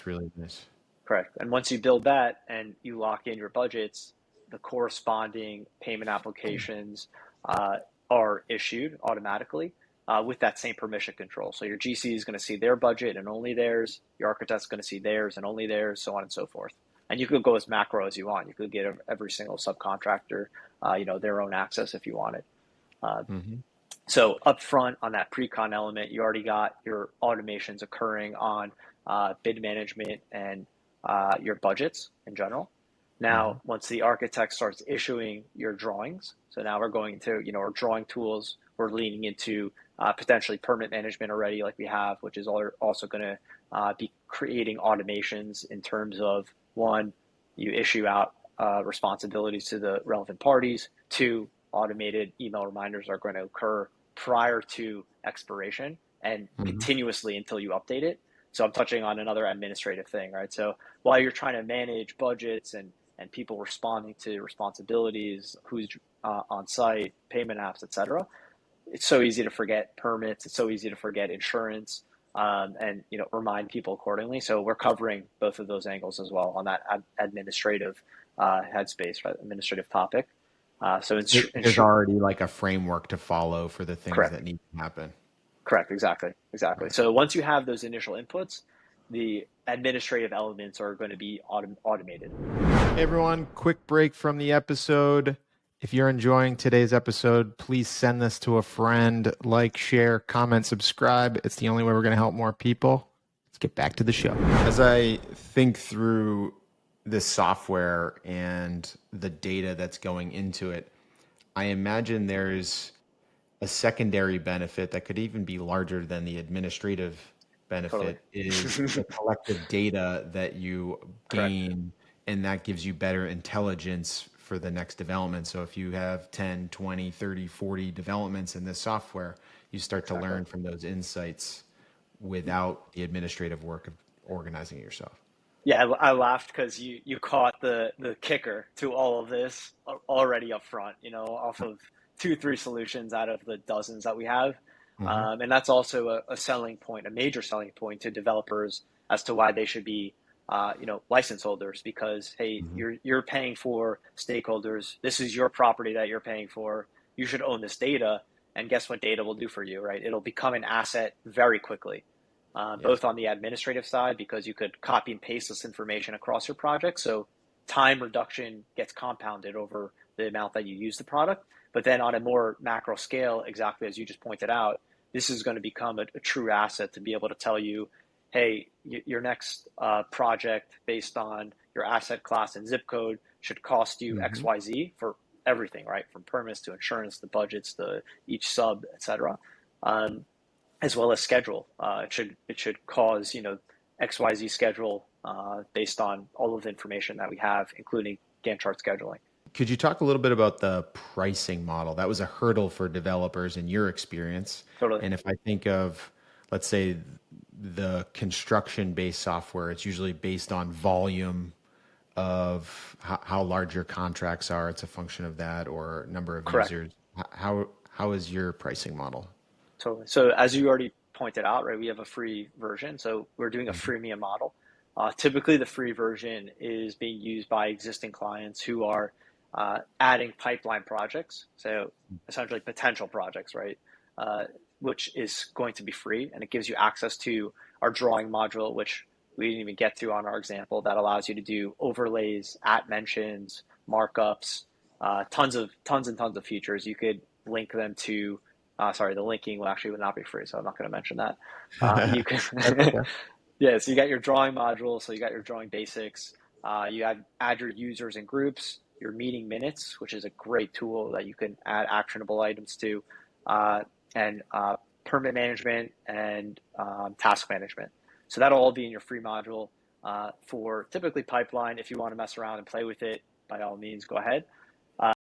that's really nice. Correct. And once you build that and you lock in your budgets, the corresponding payment applications are issued automatically with that same permission control. So your GC is going to see their budget and only theirs. Your architect's going to see theirs and only theirs, so on and so forth. And you could go as macro as you want. You could get every single subcontractor, their own access if you wanted. Hmm. So upfront on that pre-con element, you already got your automations occurring on bid management and your budgets in general. Hmm. Now, once the architect starts issuing your drawings, so now we're going to, our drawing tools, we're leaning into potentially permit management already, like we have, which is also going to be creating automations in terms of one, you issue out responsibilities to the relevant parties. Two, automated email reminders are going to occur prior to expiration and Hmm. continuously until you update it. So I'm touching on another administrative thing, right? So while you're trying to manage budgets and people responding to responsibilities, who's on site, payment apps, etc., it's so easy to forget permits. It's so easy to forget insurance, and remind people accordingly. So we're covering both of those angles as well on that administrative headspace, right? Administrative topic. So There's ensure already like a framework to follow for the things correct. that need to happen. Correct, exactly, exactly. Right. So once you have those initial inputs, the administrative elements are going to be automated. Hey everyone, quick break from the episode. If you're enjoying today's episode, please send this to a friend, like, share, comment, subscribe. It's the only way we're going to help more people. Let's get back to the show. As I think through this software and the data that's going into it, I imagine there's a secondary benefit that could even be larger than the administrative Totally. benefit is the collective data that you Correct. gain, and that gives you better intelligence for the next development. So if you have 10, 20, 30, 40 developments in this software, you start to Exactly. learn from those insights without the administrative work of organizing it yourself. Yeah, I laughed because you caught the kicker to all of this already up front, off of two, three solutions out of the dozens that we have. Hmm. And that's also a selling point, a major selling point to developers as to why they should be, license holders because, hey, Hmm. you're paying for stakeholders. This is your property that you're paying for. You should own this data. And guess what data will do for you, right? It'll become an asset very quickly, Yeah. both on the administrative side because you could copy and paste this information across your project. So time reduction gets compounded over the amount that you use the product. But then on a more macro scale, exactly as you just pointed out, this is going to become a true asset to be able to tell you, hey, your next project based on your asset class and zip code should cost you Hmm. XYZ for everything, right? From permits to insurance, the budgets, the each sub, etc. As well as schedule. It should cause XYZ schedule based on all of the information that we have, including Gantt chart scheduling. Could you talk a little bit about the pricing model? That was a hurdle for developers in your experience. Totally And if I think of, let's say, the construction-based software, it's usually based on volume of how large your contracts are. It's a function of that or number of correct. users. How is your pricing model? Totally. So as you already pointed out, right, we have a free version. So we're doing a Mhm. freemium model. Typically, the free version is being used by existing clients who are adding pipeline projects. So essentially potential projects, right? Uh, which is going to be free, and it gives you access to our drawing module, which we didn't even get to on our example. That allows you to do overlays, at mentions, markups, tons and tons of features. You could link them to sorry, the linking will actually would not be free, so I'm not going to mention that. You can, That's okay. yeah. So you got your drawing module. So you got your drawing basics. You add your users and groups. Your meeting minutes, which is a great tool that you can add actionable items to, and permit management and task management. So that'll all be in your free module for typically pipeline. If you want to mess around and play with it, by all means, go ahead.